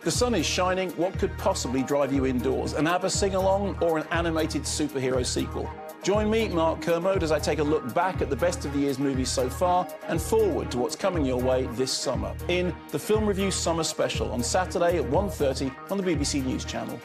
The sun is shining. What could possibly drive you indoors? An ABBA sing-along or an animated superhero sequel? Join me, Mark Kermode, as I take a look back at the best of the year's movies so far and forward to what's coming your way this summer in the Film Review Summer Special on Saturday at 1:30 on the BBC News Channel.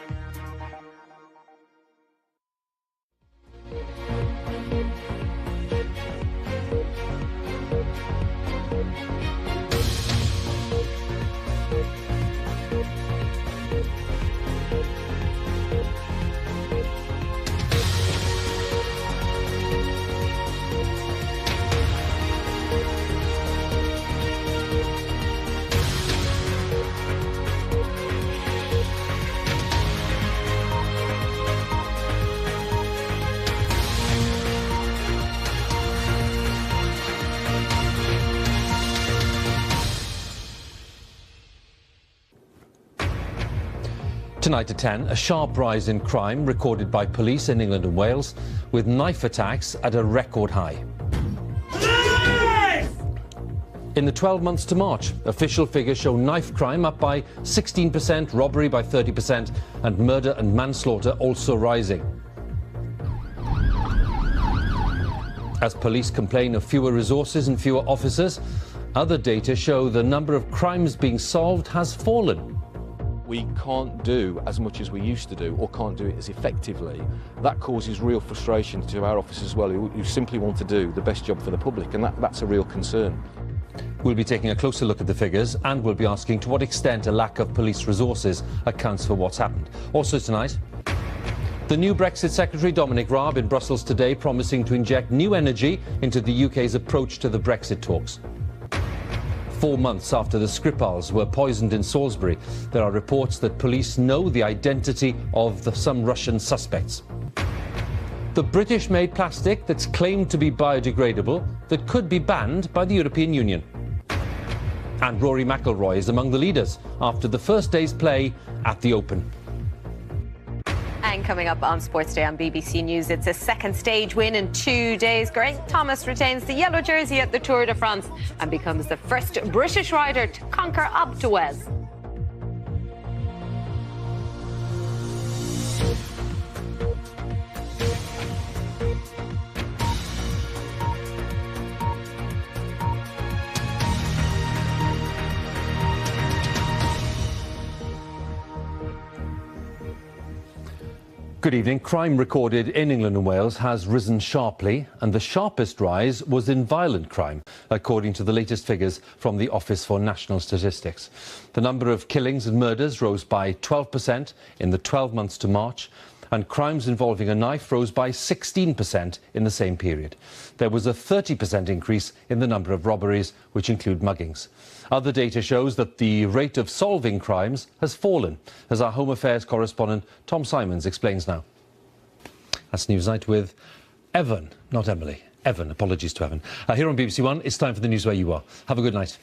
Tonight at 10, a sharp rise in crime recorded by police in England and Wales, with knife attacks at a record high. In the 12 months to March, official figures show knife crime up by 16%, robbery by 30%, and murder and manslaughter also rising. As police complain of fewer resources and fewer officers, other data show the number of crimes being solved has fallen. We can't do as much as we used to do, or can't do it as effectively. That causes real frustration to our officers as well, who simply want to do the best job for the public, and that's a real concern. We'll be taking a closer look at the figures, and we'll be asking to what extent a lack of police resources accounts for what's happened. Also tonight, the new Brexit Secretary Dominic Raab in Brussels today, promising to inject new energy into the UK's approach to the Brexit talks. 4 months after the Skripals were poisoned in Salisbury, there are reports that police know the identity of some Russian suspects. The British-made plastic that's claimed to be biodegradable that could be banned by the European Union. And Rory McIlroy is among the leaders after the first day's play at the Open. And coming up on Sports Day on BBC News, it's a second stage win in 2 days. Geraint Thomas retains the yellow jersey at the Tour de France and becomes the first British rider to conquer Alpe d'Huez. Good evening. Crime recorded in England and Wales has risen sharply, and the sharpest rise was in violent crime, according to the latest figures from the Office for National Statistics. The number of killings and murders rose by 12% in the 12 months to March, and crimes involving a knife rose by 16% in the same period. There was a 30% increase in the number of robberies, which include muggings. Other data shows that the rate of solving crimes has fallen, as our Home Affairs correspondent Tom Simons explains now. That's Newsnight with Evan, not Emily. Evan, apologies to Evan. Here on BBC One, it's time for the news where you are. Have a good night.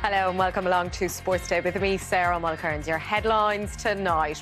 Hello and welcome along to Sports Day with me, Sarah Mulcairns. Your headlines tonight.